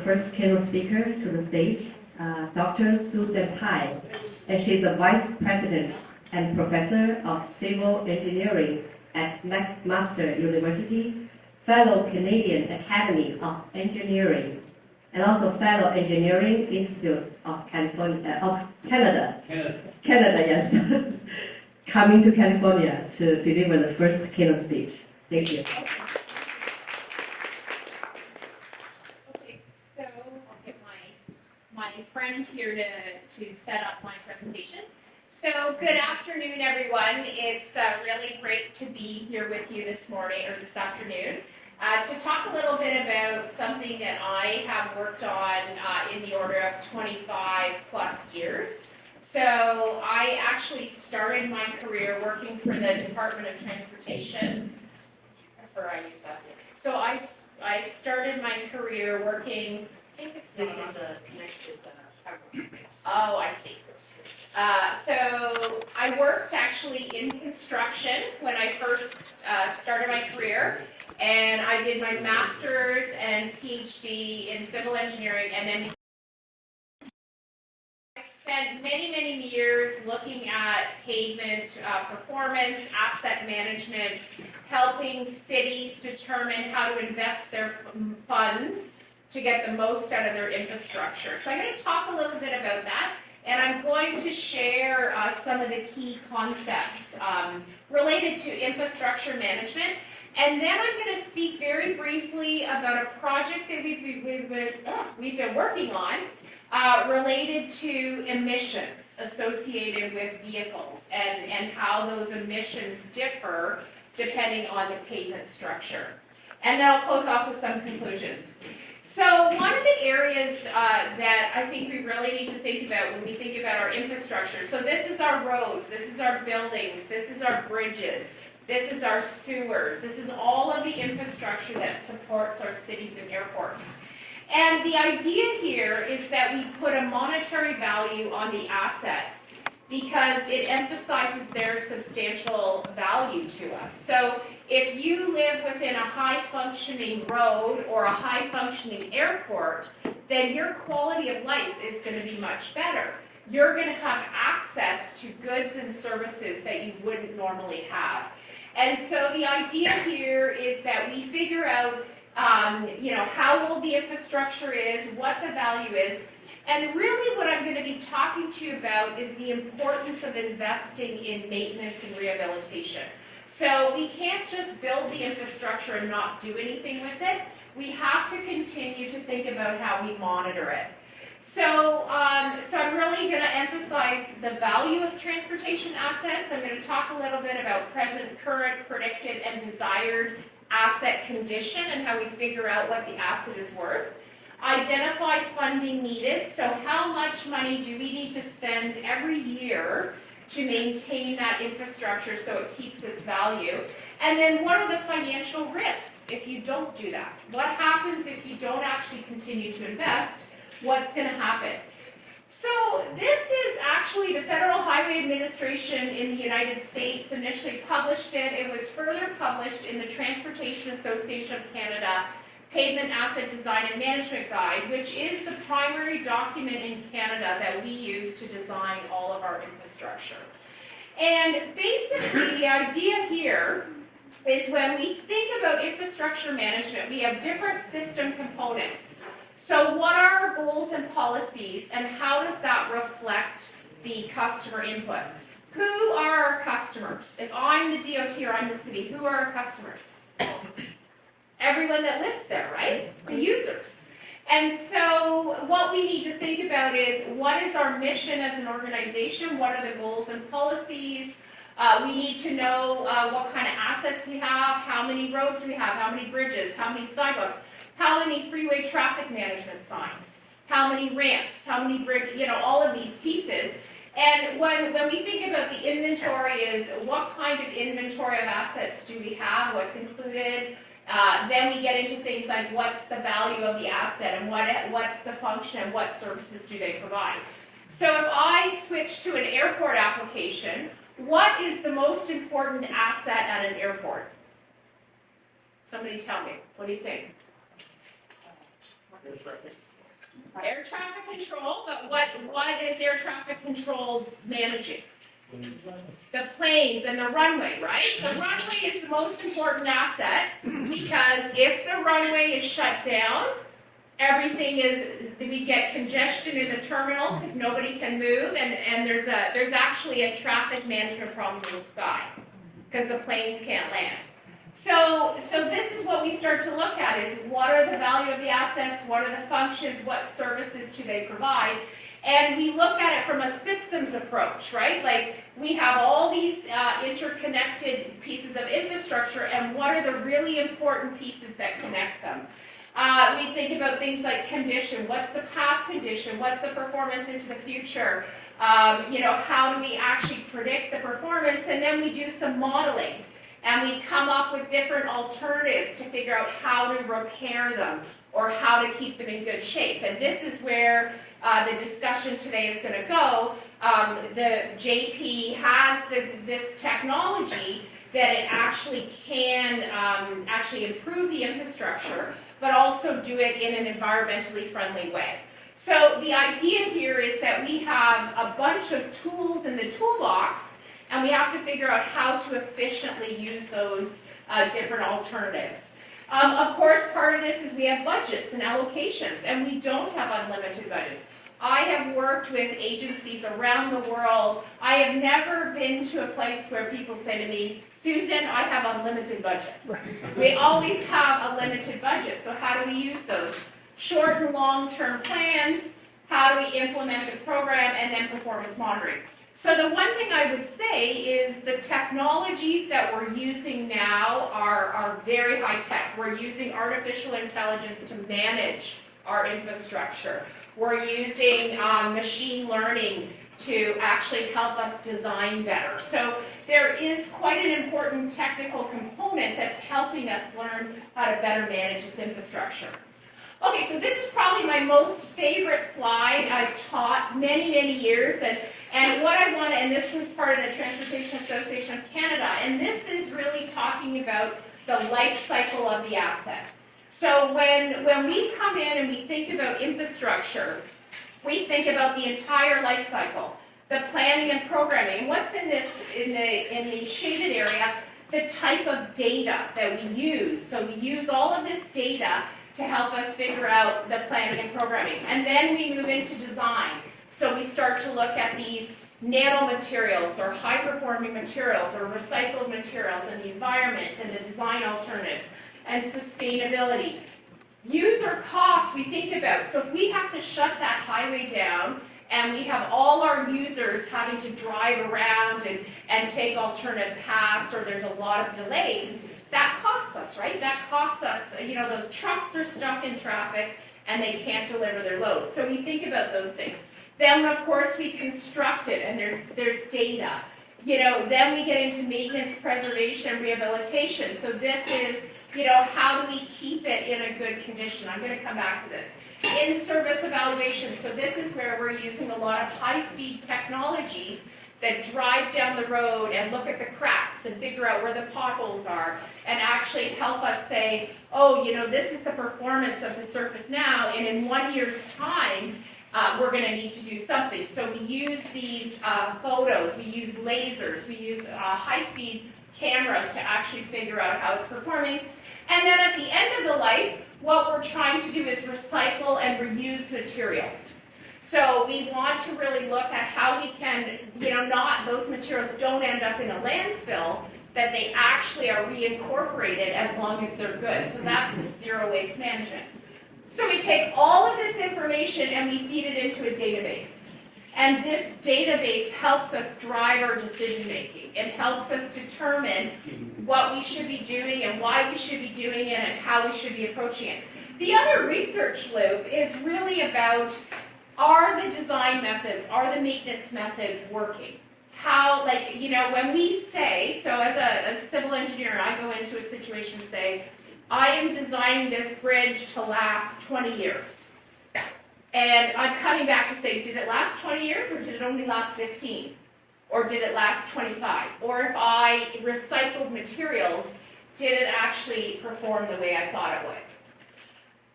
first keynote speaker to the stage, Dr. Susan Tighe, and she's the Vice President and Professor of Civil Engineering at McMaster University, Fellow Canadian Academy of Engineering, and also Fellow Engineering Institute of Canada, yes, coming to California to deliver the first keynote speech. Thank you. Okay, so I'll get my friend here to set up my presentation. So good afternoon, everyone. It's really great to be here with you this morning or this afternoon to talk a little bit about something that I have worked on in the order of 25 plus years. So I actually started my career working for the Department of Transportation. So I started my career working. I think it's This is a connected PowerPoint. Oh, I see. So I worked actually in construction when I first started my career, and I did my master's and PhD in civil engineering, and then I spent many years looking at pavement performance, asset management, helping cities determine how to invest their funds to get the most out of their infrastructure. So I'm going to talk a little bit about that. And I'm going to share some of the key concepts related to infrastructure management. And then I'm going to speak very briefly about a project that we've been working on related to emissions associated with vehicles and how those emissions differ depending on the pavement structure. And then I'll close off with some conclusions. So one of the areas that I think we really need to think about when we think about our infrastructure, so this is our roads, this is our buildings, this is our bridges, this is our sewers, this is all of the infrastructure that supports our cities and airports. And the idea here is that we put a monetary value on the assets because it emphasizes their substantial value to us. So if you live within a high-functioning road or a high-functioning airport, then your quality of life is going to be much better. You're going to have access to goods and services that you wouldn't normally have. And so the idea here is that we figure out how old the infrastructure is, what the value is, and really what I'm going to be talking to you about is the importance of investing in maintenance and rehabilitation. So we can't just build the infrastructure and not do anything with it. We have to continue to think about how we monitor it. So I'm really going to emphasize the value of transportation assets. I'm going to talk a little bit about present, current, predicted, and desired asset condition and how we figure out what the asset is worth. Identify funding needed. So how much money do we need to spend every year to maintain that infrastructure so it keeps its value? And then what are the financial risks if you don't do that? What happens if you don't actually continue to invest? What's going to happen? So this is actually the Federal Highway Administration in the United States initially published it. It was further published in the Transportation Association of Canada Pavement Asset Design and Management Guide, which is the primary document in Canada that we use to design all of our infrastructure. And basically the idea here is when we think about infrastructure management, we have different system components. So what are our goals and policies, and how does that reflect the customer input? Who are our customers? If I'm the DOT or I'm the city, who are our customers? Everyone that lives there, right? The users. And so what we need to think about is what is our mission as an organization? What are the goals and policies? We need to know what kind of assets we have, how many roads we have, how many bridges, how many sidewalks, how many freeway traffic management signs, how many ramps, how many bridges, all of these pieces. And when we think about the inventory is what kind of inventory of assets do we have, what's included. Then we get into things like what's the value of the asset and what's the function and what services do they provide. So if I switch to an airport application, what is the most important asset at an airport? Somebody tell me. What do you think? Air traffic control, but what is air traffic control managing? The planes and the runway, right? The runway is the most important asset because if the runway is shut down, everything we get congestion in the terminal because nobody can move, and there's actually a traffic management problem in the sky because the planes can't land. So this is what we start to look at is what are the value of the assets, what are the functions, what services do they provide, and we look at it from a systems approach, right? Like we have all these interconnected pieces of infrastructure, and what are the really important pieces that connect them? We think about things like condition. What's the past condition? What's the performance into the future? How do we actually predict the performance? And then we do some modeling. And we come up with different alternatives to figure out how to repair them or how to keep them in good shape. And this is where the discussion today is going to go. The JP has this technology that it actually can actually improve the infrastructure, but also do it in an environmentally friendly way. So the idea here is that we have a bunch of tools in the toolbox, and we have to figure out how to efficiently use those different alternatives. Of course, part of this is we have budgets and allocations, and we don't have unlimited budgets. I have worked with agencies around the world. I have never been to a place where people say to me, Susan, I have unlimited budget. We always have a limited budget, so how do we use those? Short and long-term plans, how do we implement the program, and then performance monitoring. So the one thing I would say is the technologies that we're using now are very high tech. We're using artificial intelligence to manage our infrastructure. We're using machine learning to actually help us design better. So there is quite an important technical component that's helping us learn how to better manage this infrastructure. Okay, so this is probably my most favorite slide. I've taught many, many years, and what I want to, and this was part of the Transportation Association of Canada, and this is really talking about the life cycle of the asset. So when we come in and we think about infrastructure, we think about the entire life cycle, the planning and programming. What's in the shaded area? The type of data that we use. So we use all of this data to help us figure out the planning and programming. And then we move into design. So we start to look at these nanomaterials or high-performing materials or recycled materials and the environment and the design alternatives and sustainability. User costs we think about. So if we have to shut that highway down and we have all our users having to drive around and take alternate paths, or there's a lot of delays, that costs us, right? That costs us, those trucks are stuck in traffic and they can't deliver their loads. So we think about those things. Then, of course, we construct it, and there's data. Then we get into maintenance, preservation, rehabilitation. So this is, how do we keep it in a good condition? I'm going to come back to this. In-service evaluation. So this is where we're using a lot of high-speed technologies that drive down the road and look at the cracks and figure out where the potholes are and actually help us say, oh, this is the performance of the surface now, and in 1 year's time, we're going to need to do something. So we use these photos, we use lasers, we use high-speed cameras to actually figure out how it's performing. And then at the end of the life, what we're trying to do is recycle and reuse materials. So we want to really look at how we can, those materials don't end up in a landfill, that they actually are reincorporated as long as they're good. So that's the zero waste management. So we take all of this information and we feed it into a database. And this database helps us drive our decision making. It helps us determine what we should be doing and why we should be doing it and how we should be approaching it. The other research loop is really about, are the design methods, are the maintenance methods working? How, when we say, so as a civil engineer, I go into a situation and say, I am designing this bridge to last 20 years. And I'm coming back to say, did it last 20 years or did it only last 15? Or did it last 25? Or if I recycled materials, did it actually perform the way I thought it would?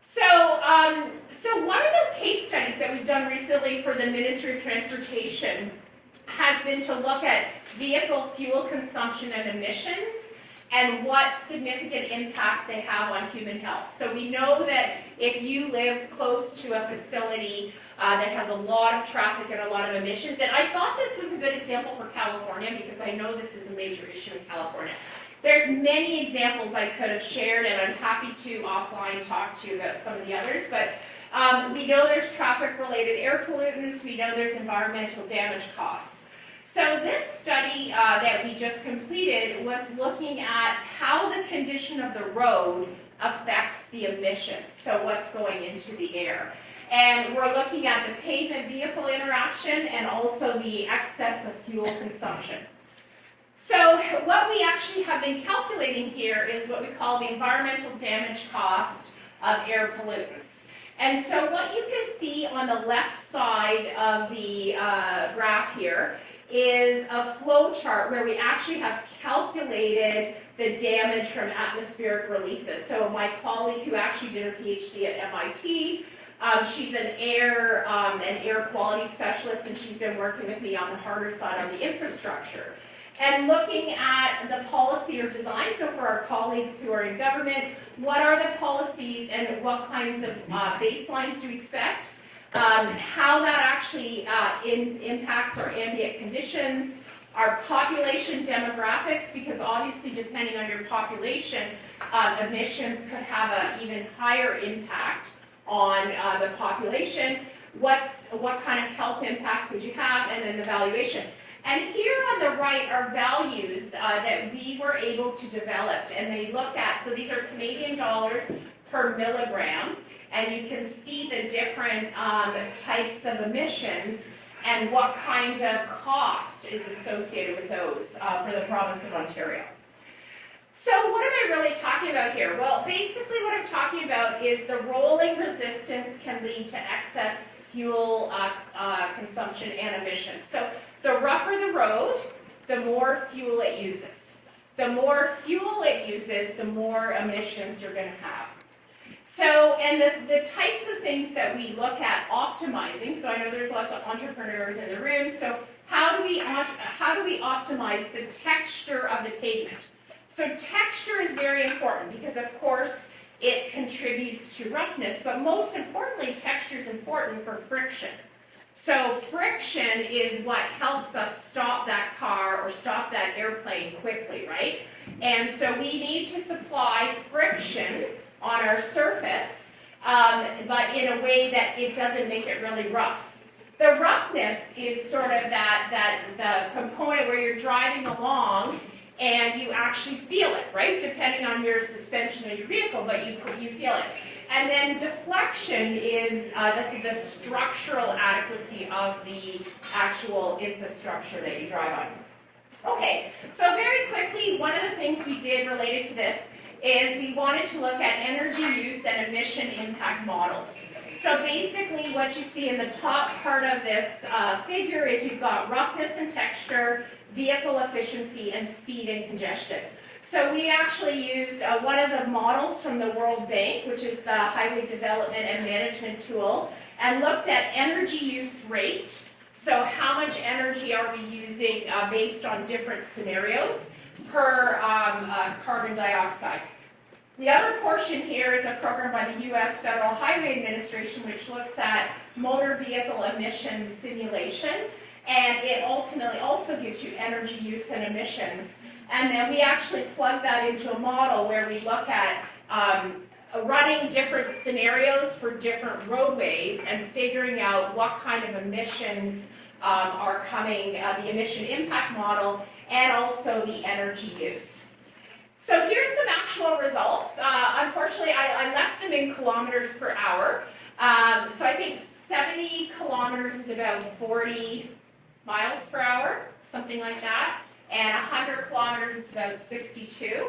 So one of the case studies that we've done recently for the Ministry of Transportation has been to look at vehicle fuel consumption and emissions and what significant impact they have on human health. So we know that if you live close to a facility that has a lot of traffic and a lot of emissions, and I thought this was a good example for California because I know this is a major issue in California. There's many examples I could have shared, and I'm happy to offline talk to you about some of the others, but we know there's traffic-related air pollutants, we know there's environmental damage costs. So this study that we just completed was looking at how the condition of the road affects the emissions, so what's going into the air. And we're looking at the pavement-vehicle interaction and also the excess of fuel consumption. So what we actually have been calculating here is what we call the environmental damage cost of air pollutants. And so what you can see on the left side of the graph here is a flow chart where we actually have calculated the damage from atmospheric releases. So my colleague who actually did her PhD at MIT, she's an air quality specialist, and she's been working with me on the harder side on the infrastructure. And looking at the policy or design, so for our colleagues who are in government, what are the policies and what kinds of baselines do we expect? How that actually impacts our ambient conditions, our population demographics, because obviously depending on your population, emissions could have an even higher impact on the population. What kind of health impacts would you have, and then the valuation. And here on the right are values that we were able to develop, and they look at, so these are Canadian dollars per milligram, and you can see the different types of emissions and what kind of cost is associated with those for the province of Ontario. So what am I really talking about here? Well, basically what I'm talking about is the rolling resistance can lead to excess fuel consumption and emissions. So the rougher the road, the more fuel it uses. The more fuel it uses, the more emissions you're going to have. So, and the types of things that we look at optimizing, so I know there's lots of entrepreneurs in the room, so how do we optimize the texture of the pavement? So texture is very important because, of course, it contributes to roughness, but most importantly, texture is important for friction. So friction is what helps us stop that car or stop that airplane quickly, right? And so we need to supply friction on our surface, but in a way that it doesn't make it really rough. The roughness is sort of the component where you're driving along and you actually feel it, right? Depending on your suspension of your vehicle, but you feel it. And then deflection is the structural adequacy of the actual infrastructure that you drive on. Okay, so very quickly, one of the things we did related to this is we wanted to look at energy use and emission impact models. So basically what you see in the top part of this figure is you've got roughness and texture, vehicle efficiency, and speed and congestion. So we actually used one of the models from the World Bank, which is the Highway Development and Management tool, and looked at energy use rate. So how much energy are we using based on different scenarios per carbon dioxide. The other portion here is a program by the U.S. Federal Highway Administration, which looks at motor vehicle emission simulation, and it ultimately also gives you energy use and emissions. And then we actually plug that into a model where we look at running different scenarios for different roadways and figuring out what kind of emissions are coming, the emission impact model, and also the energy use. So here's some actual results. Unfortunately, I left them in kilometers per hour. So I think 70 kilometers is about 40 miles per hour, something like that. And 100 kilometers is about 62.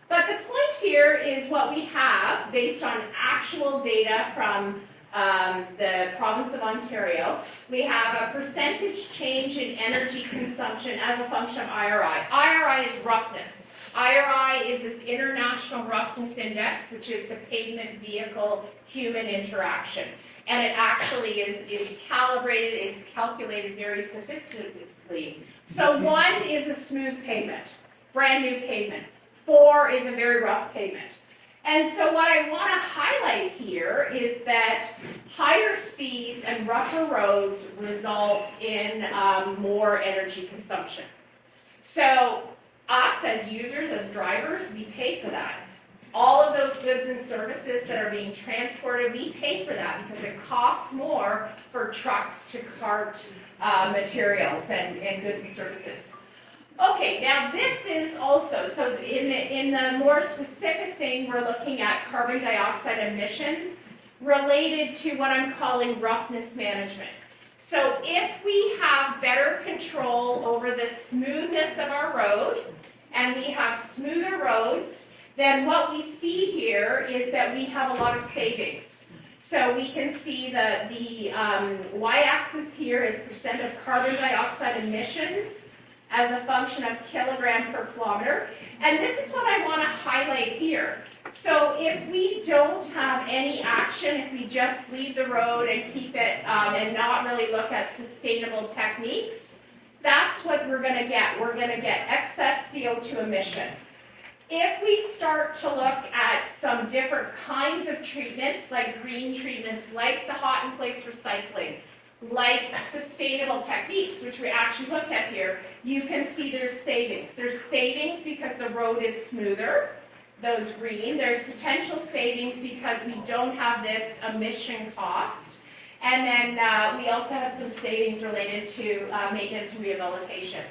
But the point here is what we have based on actual data from the province of Ontario, we have a percentage change in energy consumption as a function of IRI. IRI is roughness. IRI is this International Roughness Index, which is the pavement vehicle human interaction. And it actually is calibrated, it's calculated very sophisticatedly. So 1 is a smooth pavement, brand new pavement. 4 is a very rough pavement. And so what I want to highlight here is that higher speeds and rougher roads result in more energy consumption. So us as users, as drivers, we pay for that. All of those goods and services that are being transported, we pay for that because it costs more for trucks to cart materials and goods and services. Okay, now this is also, so in the more specific thing, we're looking at carbon dioxide emissions related to what I'm calling roughness management. So if we have better control over the smoothness of our road, and we have smoother roads, then what we see here is that we have a lot of savings. So we can see the y-axis here is percent of carbon dioxide emissions as a function of kilogram per kilometer. And this is what I want to highlight here. So if we don't have any action, if we just leave the road and keep it and not really look at sustainable techniques, that's what we're going to get. We're going to get excess CO2 emission. If we start to look at some different kinds of treatments, like green treatments, like the hot in place recycling, like sustainable techniques, which we actually looked at here, you can see there's savings. There's savings because the road is smoother, those green. There's potential savings because we don't have this emission cost. And then we also have some savings related to maintenance and rehabilitation.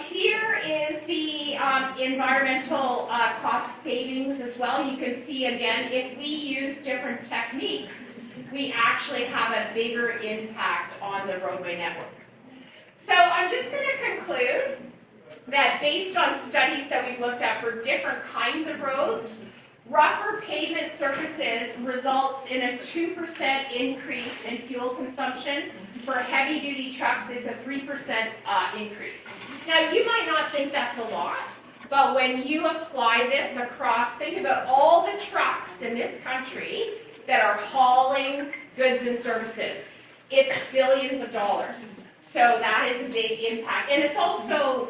Here is the environmental cost savings as well. You can see again, if we use different techniques, we actually have a bigger impact on the roadway network. So I'm just going to conclude that based on studies that we've looked at for different kinds of roads, rougher pavement surfaces results in a 2% increase in fuel consumption. For heavy-duty trucks, it's a 3% increase. Now, you might not think that's a lot, but when you apply this across, think about all the trucks in this country that are hauling goods and services. It's billions of dollars. So that is a big impact. And it's also,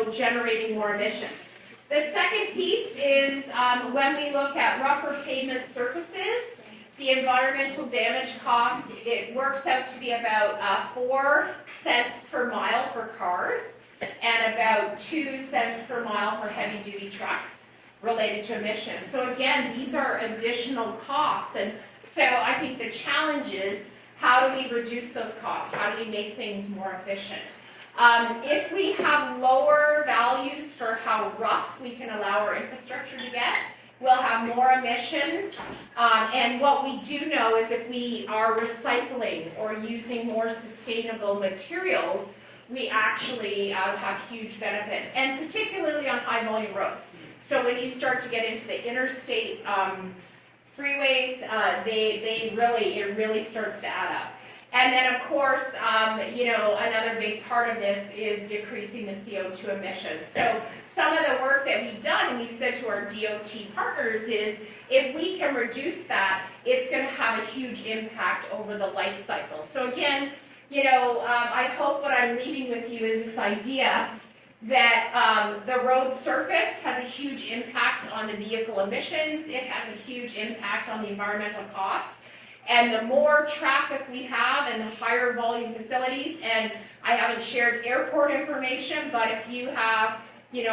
generating more emissions. The second piece is when we look at rougher pavement surfaces, the environmental damage cost, it works out to be about 4 cents per mile for cars and about 2 cents per mile for heavy-duty trucks related to emissions. So again, these are additional costs. And so I think the challenge is, how do we reduce those costs? How do we make things more efficient? If we have lower values for how rough we can allow our infrastructure to get, we'll have more emissions. And what we do know is if we are recycling or using more sustainable materials, we actually have huge benefits, and particularly on high volume roads. So when you start to get into the interstate freeways, it really starts to add up. And then, of course, another big part of this is decreasing the CO2 emissions. So some of the work that we've done, and we've said to our DOT partners, is if we can reduce that, it's going to have a huge impact over the life cycle. So again, I hope what I'm leaving with you is this idea that the road surface has a huge impact on the vehicle emissions. It has a huge impact on the environmental costs. And the more traffic we have and the higher volume facilities, and I haven't shared airport information, but if you have,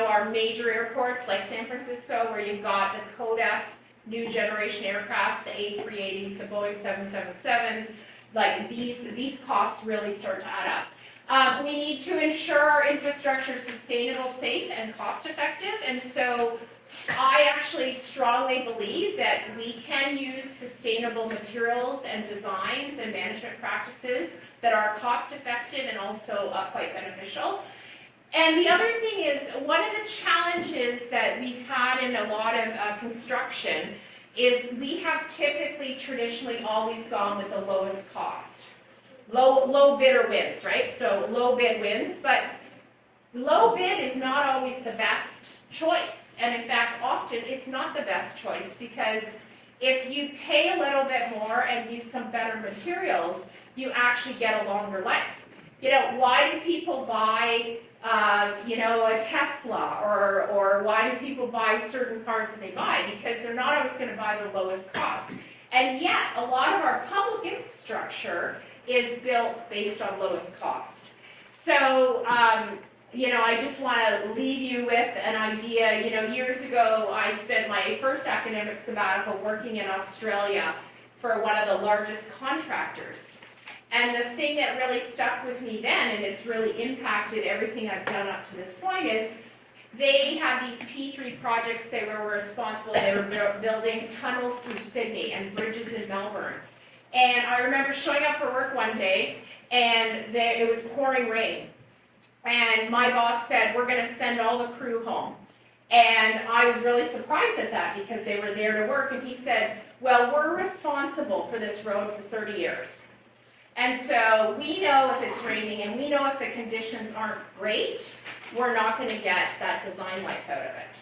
our major airports like San Francisco, where you've got the CODEF new generation aircrafts, the A380s, the Boeing 777s, like these costs really start to add up. We need to ensure our infrastructure is sustainable, safe, and cost effective, and so I actually strongly believe that we can use sustainable materials and designs and management practices that are cost effective and also quite beneficial. And the other thing is, one of the challenges that we've had in a lot of construction is we have typically traditionally always gone with the lowest cost. Low bidder wins, right? So low bid wins, but low bid is not always the best choice. And in fact, often it's not the best choice, because if you pay a little bit more and use some better materials, you actually get a longer life. You know, why do people buy, a Tesla, or why do people buy certain cars that they buy? Because they're not always going to buy the lowest cost. And yet, a lot of our public infrastructure is built based on lowest cost. So, I just want to leave you with an idea. Years ago, I spent my first academic sabbatical working in Australia for one of the largest contractors. And the thing that really stuck with me then, and it's really impacted everything I've done up to this point, is they had these P3 projects. They were responsible. They were building tunnels through Sydney and bridges in Melbourne. And I remember showing up for work one day, and it was pouring rain. And my boss said, we're going to send all the crew home. And I was really surprised at that, because they were there to work. And he said, well, we're responsible for this road for 30 years. And so we know if it's raining, and we know if the conditions aren't great, we're not going to get that design life out of it.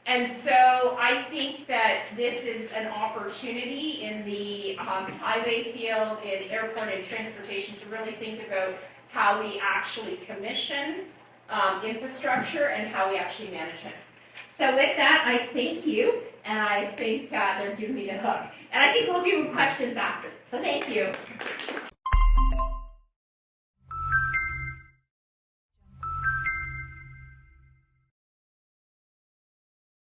And so I think that this is an opportunity in the highway field, in airport and transportation, to really think about how we actually commission infrastructure and how we actually manage it. So with that, I thank you, and I think they're giving me the hook. And I think we'll do questions after. So thank you.